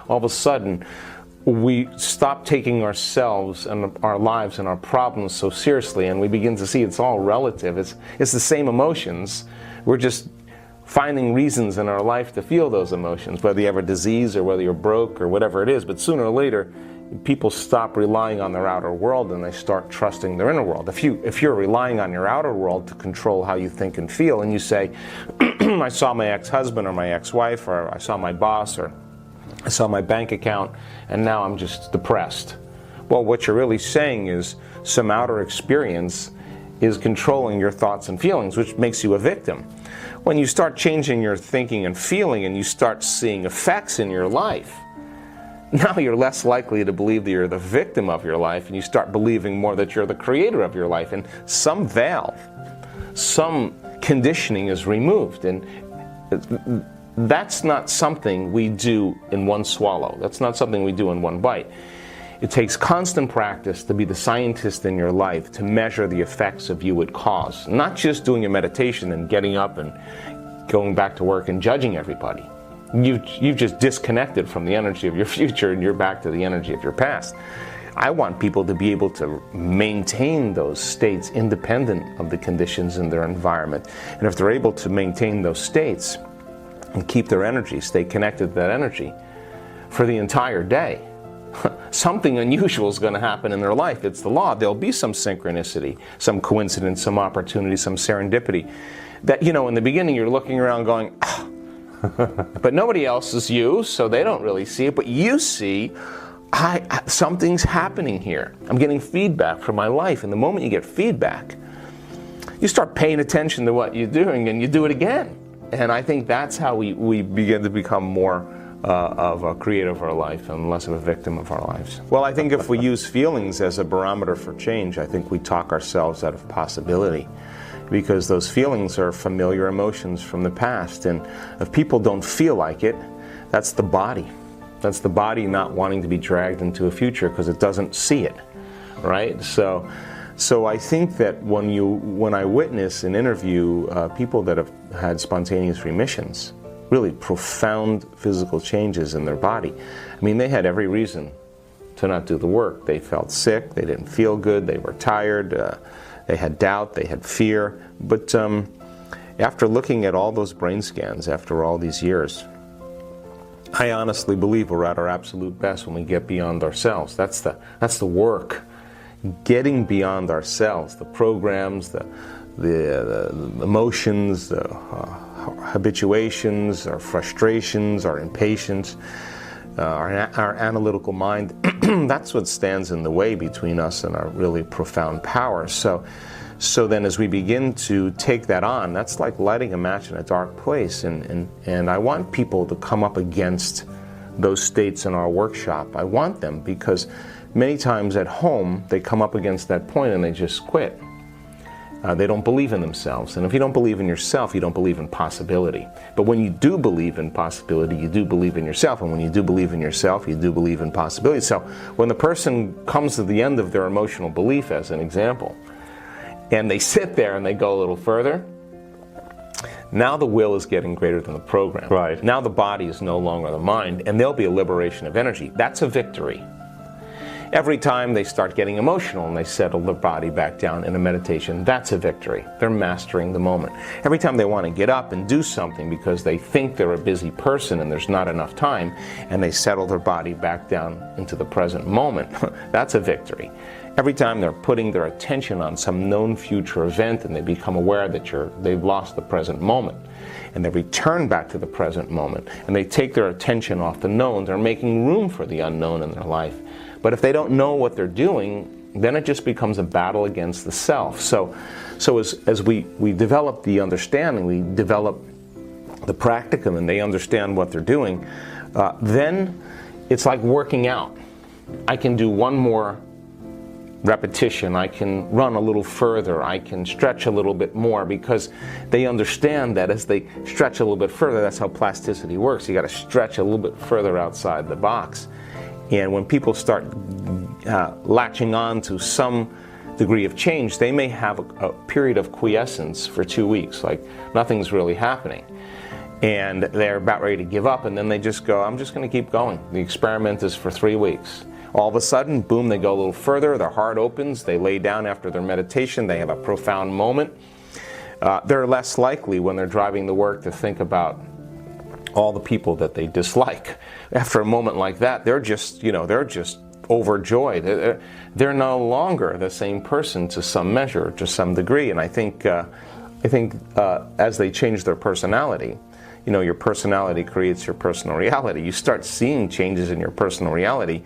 All of a sudden, we stop taking ourselves and our lives and our problems so seriously, and we begin to see it's all relative. It's the same emotions. We're just finding reasons in our life to feel those emotions, whether you have a disease or whether you're broke or whatever it is. But sooner or later, people stop relying on their outer world and they start trusting their inner world. If you're relying on your outer world to control how you think and feel, and you say, I saw my ex-husband or my ex-wife, or I saw my boss, or I saw my bank account, and now I'm just depressed. Well, what you're really saying is some outer experience is controlling your thoughts and feelings, which makes you a victim. When you start changing your thinking and feeling and you start seeing effects in your life, now you're less likely to believe that you're the victim of your life, and you start believing more that you're the creator of your life. And some valve, some conditioning is removed. And that's not something we do in one swallow. That's not something we do in one bite. It takes constant practice to be the scientist in your life, to measure the effects of you would cause. Not just doing a meditation and getting up and going back to work and judging everybody. You've just disconnected from the energy of your future, and you're back to the energy of your past. I want people to be able to maintain those states independent of the conditions in their environment. And if they're able to maintain those states and keep their energy, stay connected to that energy for the entire day, something unusual is going to happen in their life. It's the law. There'll be some synchronicity, some coincidence, some opportunity, some serendipity. That, in the beginning you're looking around going, but nobody else is you, so they don't really see it. But you see, something's happening here. I'm getting feedback from my life. And the moment you get feedback, you start paying attention to what you're doing, and you do it again. And I think that's how we begin to become more of a creator of our life and less of a victim of our lives. Well, I think if we use feelings as a barometer for change, I think we talk ourselves out of possibility. Because those feelings are familiar emotions from the past. And if people don't feel like it, that's the body. That's the body not wanting to be dragged into a future because it doesn't see it, right? So I think that when I witness and interview people that have had spontaneous remissions, really profound physical changes in their body, I mean, they had every reason to not do the work. They felt sick, they didn't feel good, they were tired, they had doubt, they had fear. But after looking at all those brain scans after all these years, I honestly believe we're at our absolute best when we get beyond ourselves. That's the work. Getting beyond ourselves, the programs, the emotions, the habituations, our frustrations, our impatience, our analytical mind. That's what stands in the way between us and our really profound power. So then as we begin to take that on, that's like lighting a match in a dark place. And I want people to come up against those states in our workshop. I want them, because many times at home they come up against that point and they just quit. They don't believe in themselves. And if you don't believe in yourself, you don't believe in possibility. But when you do believe in possibility, you do believe in yourself. And when you do believe in yourself, you do believe in possibility. So when the person comes to the end of their emotional belief, as an example, and they sit there and they go a little further, now the will is getting greater than the program. Right. Now the body is no longer the mind, and there'll be a liberation of energy. That's a victory. Every time they start getting emotional and they settle their body back down in a meditation, that's a victory. They're mastering the moment. Every time they want to get up and do something because they think they're a busy person and there's not enough time, and they settle their body back down into the present moment, that's a victory. Every time they're putting their attention on some known future event and they become aware that they've lost the present moment, and they return back to the present moment, and they take their attention off the known, they're making room for the unknown in their life. But if they don't know what they're doing, then it just becomes a battle against the self. So as we develop the understanding, we develop the practicum, and they understand what they're doing, then it's like working out. I can do one more repetition, I can run a little further, I can stretch a little bit more, because they understand that as they stretch a little bit further, that's how plasticity works. You got to stretch a little bit further outside the box. And when people start latching on to some degree of change, they may have a period of quiescence for 2 weeks, like nothing's really happening. and they're about ready to give up, and then they just go, I'm just going to keep going. The experiment is for 3 weeks. All of a sudden, boom, they go a little further, their heart opens, they lay down after their meditation, they have a profound moment. They're less likely when they're driving to work to think about all the people that they dislike. After a moment like that, they're just overjoyed. They're no longer the same person to some measure, to some degree. And I think as they change their personality, your personality creates your personal reality. You start seeing changes in your personal reality.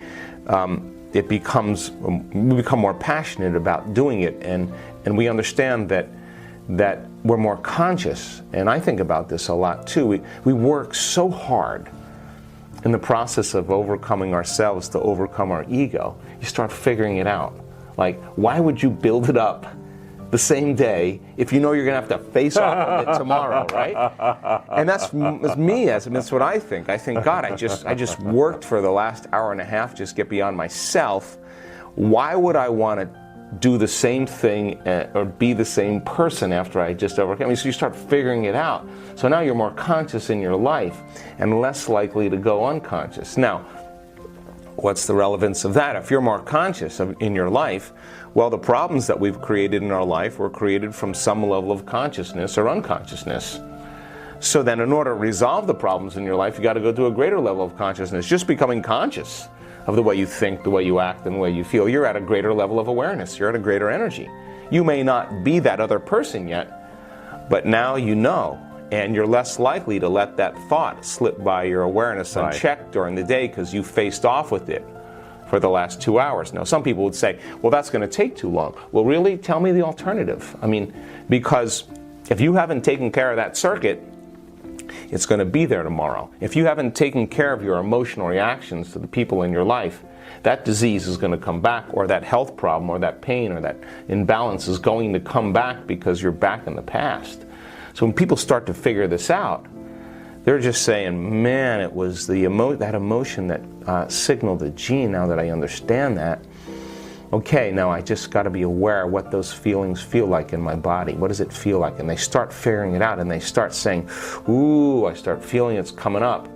We become more passionate about doing it, and we understand that we're more conscious. And I think about this a lot too. We work so hard in the process of overcoming ourselves to overcome our ego. You start figuring it out. Like, why would you build it up the same day if you know you're going to have to face off with it tomorrow, right? And that's me. That's what I think. I think, God, I just worked for the last hour and a half, just get beyond myself. Why would I want to do the same thing or be the same person after I just overcame? So you start figuring it out. So now you're more conscious in your life and less likely to go unconscious. Now, what's the relevance of that? If you're more conscious in your life, well, the problems that we've created in our life were created from some level of consciousness or unconsciousness. So then in order to resolve the problems in your life, you got to go to a greater level of consciousness. Just becoming conscious of the way you think, the way you act, and the way you feel. You're at a greater level of awareness. You're at a greater energy. You may not be that other person yet, but now you know, and you're less likely to let that thought slip by your awareness unchecked during the day because you faced off with it for the last 2 hours. Now, some people would say, well, that's going to take too long. Well, really? Tell me the alternative. I mean, because if you haven't taken care of that circuit, it's going to be there tomorrow. If you haven't taken care of your emotional reactions to the people in your life, that disease is going to come back, or that health problem, or that pain, or that imbalance is going to come back because you're back in the past. So when people start to figure this out, they're just saying, man, it was that emotion that signaled the gene. Now that I understand that, okay, now I just got to be aware of what those feelings feel like in my body. What does it feel like? And they start figuring it out, and they start saying, ooh, I start feeling it's coming up.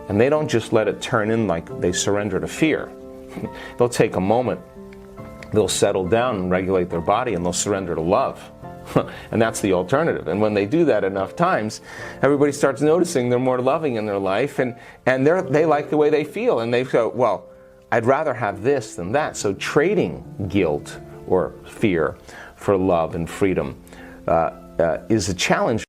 And they don't just let it turn in like they surrender to fear. They'll take a moment, they'll settle down and regulate their body, and they'll surrender to love. And that's the alternative. And when they do that enough times, everybody starts noticing they're more loving in their life, and they like the way they feel. And they go, well, I'd rather have this than that. So trading guilt or fear for love and freedom is a challenge.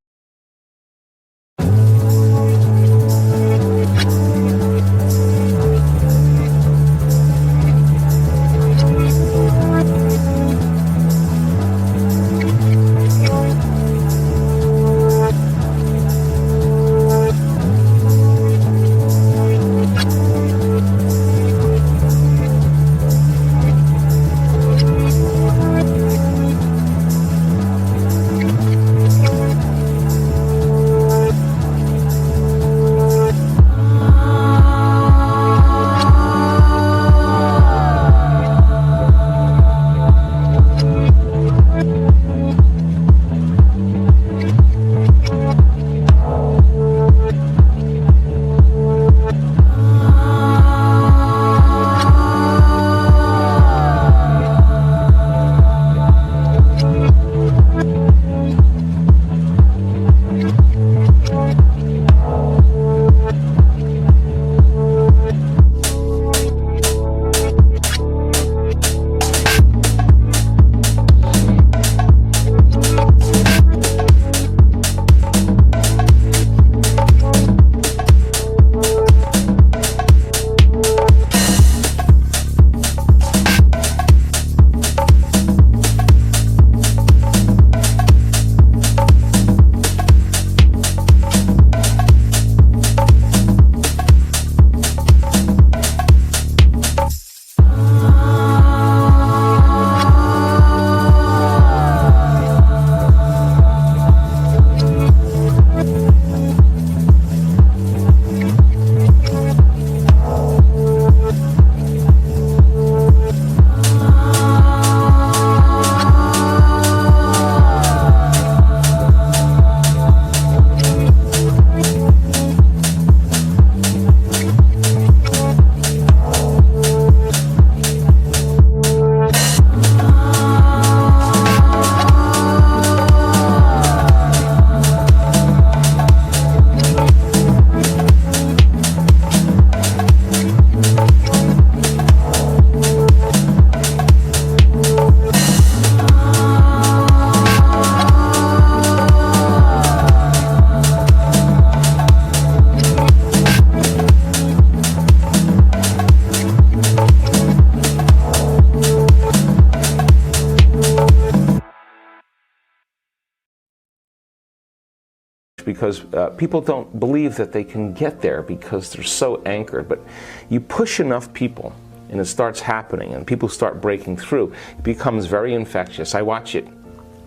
because people don't believe that they can get there because they're so anchored. But you push enough people, and it starts happening, and people start breaking through. It becomes very infectious. I watch it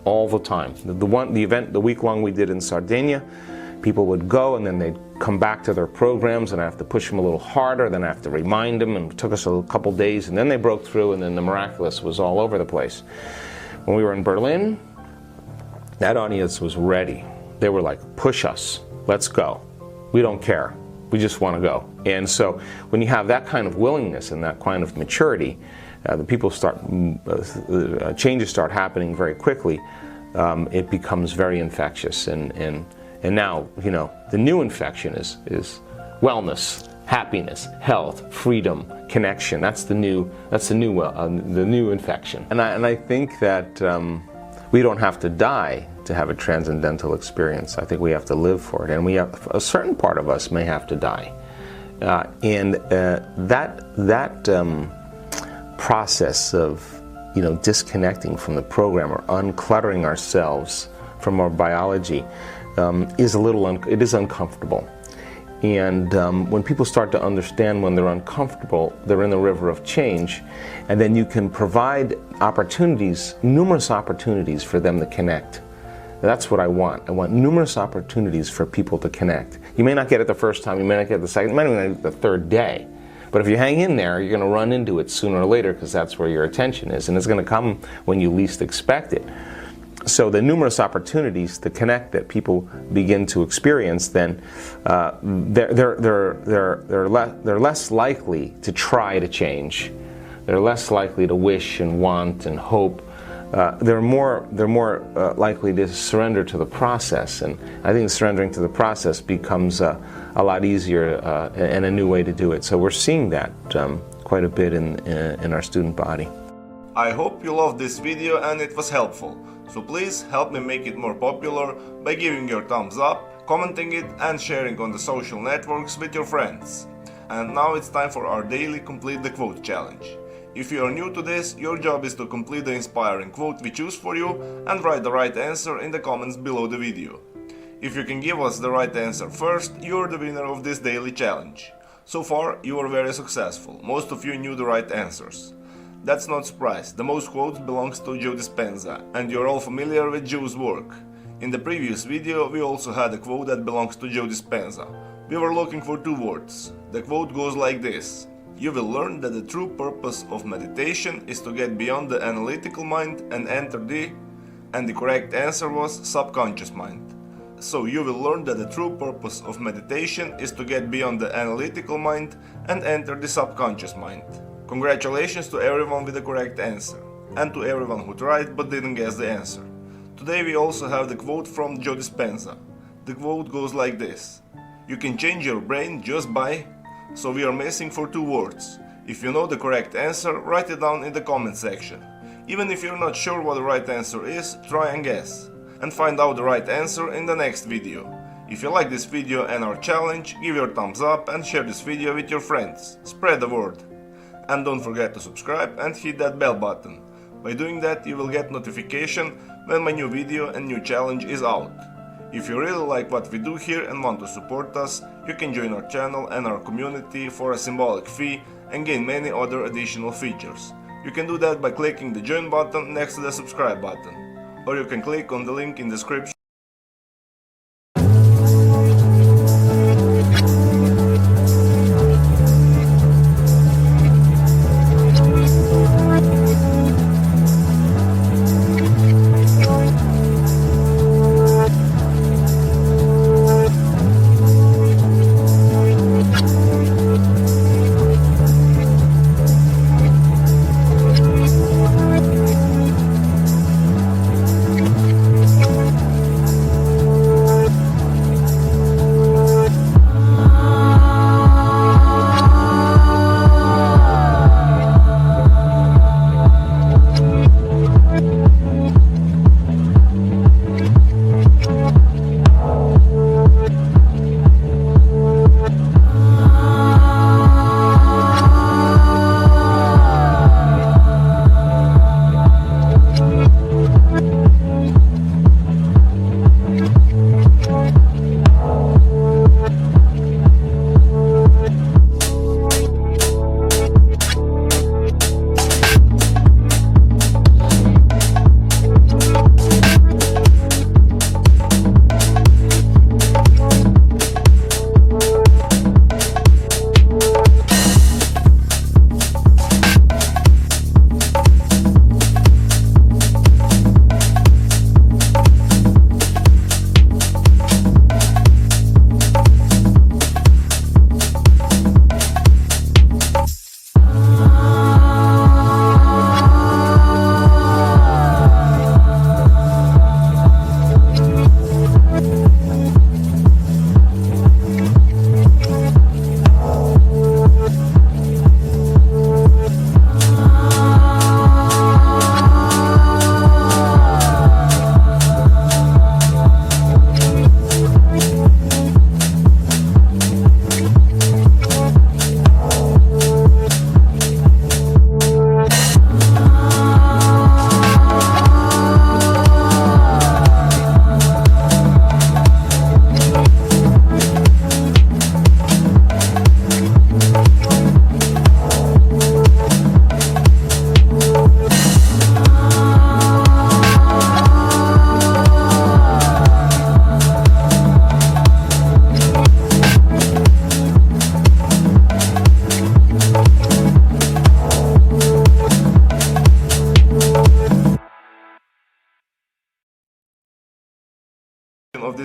all the time. The event, the week-long we did in Sardinia, people would go, and then they'd come back to their programs, and I have to push them a little harder, then I have to remind them, and it took us a couple days, and then they broke through, and then the miraculous was all over the place. When we were in Berlin, that audience was ready. They were like, push us, let's go. We don't care, we just want to go. And so when you have that kind of willingness and that kind of maturity, the people start, changes start happening very quickly. It becomes very infectious, and now, you know, the new infection is wellness, happiness, health, freedom, connection. That's the new infection. And I think that we don't have to die to have a transcendental experience. I think we have to live for it, and we have, a certain part of us may have to die, and that process of, you know, disconnecting from the program or uncluttering ourselves from our biology is it is uncomfortable. And when people start to understand when they're uncomfortable, they're in the river of change, and then you can provide opportunities, numerous opportunities for them to connect. That's what I want. I want numerous opportunities for people to connect. You may not get it the first time, you may not get it the second, you may not get it the third day. But if you hang in there, you're going to run into it sooner or later, because that's where your attention is, and it's going to come when you least expect it. So the numerous opportunities to connect that people begin to experience, then they're less likely to try to change. They're less likely to wish and want and hope. They're more likely to surrender to the process, and I think surrendering to the process becomes a lot easier and a new way to do it. So we're seeing that quite a bit in our student body. I hope you loved this video and it was helpful. So please help me make it more popular by giving your thumbs up, commenting it, and sharing on the social networks with your friends. And now it's time for our daily Complete the Quote challenge. If you are new to this, your job is to complete the inspiring quote we choose for you and write the right answer in the comments below the video. If you can give us the right answer first, you're the winner of this daily challenge. So far, you are very successful. Most of you knew the right answers. That's not a surprise, the most quotes belongs to Joe Dispenza, and you're all familiar with Joe's work. In the previous video we also had a quote that belongs to Joe Dispenza. We were looking for two words. The quote goes like this: "You will learn that the true purpose of meditation is to get beyond the analytical mind and enter the..." and the correct answer was subconscious mind. So you will learn that the true purpose of meditation is to get beyond the analytical mind and enter the subconscious mind. Congratulations to everyone with the correct answer, and to everyone who tried but didn't guess the answer. Today we also have the quote from Joe Dispenza. The quote goes like this: "You can change your brain just by..." So we are missing for two words. If you know the correct answer, write it down in the comment section. Even if you're not sure what the right answer is, try and guess. And find out the right answer in the next video. If you like this video and our challenge, give your thumbs up and share this video with your friends. Spread the word. And don't forget to subscribe and hit that bell button. By doing that, you will get notification when my new video and new challenge is out. If you really like what we do here and want to support us, you can join our channel and our community for a symbolic fee and gain many other additional features. You can do that by clicking the join button next to the subscribe button, or you can click on the link in the description.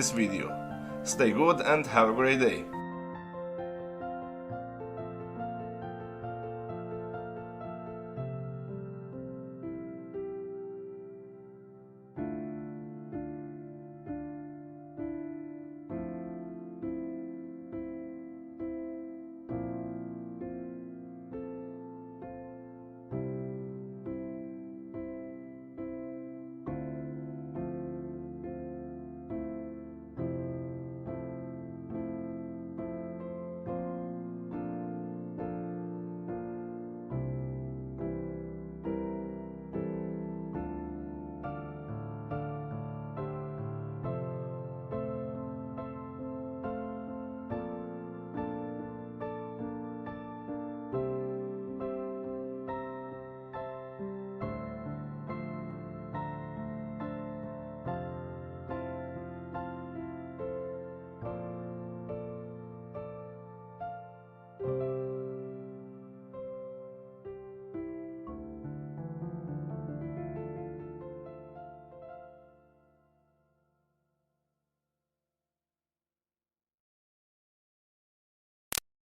this video. Stay good and have a great day.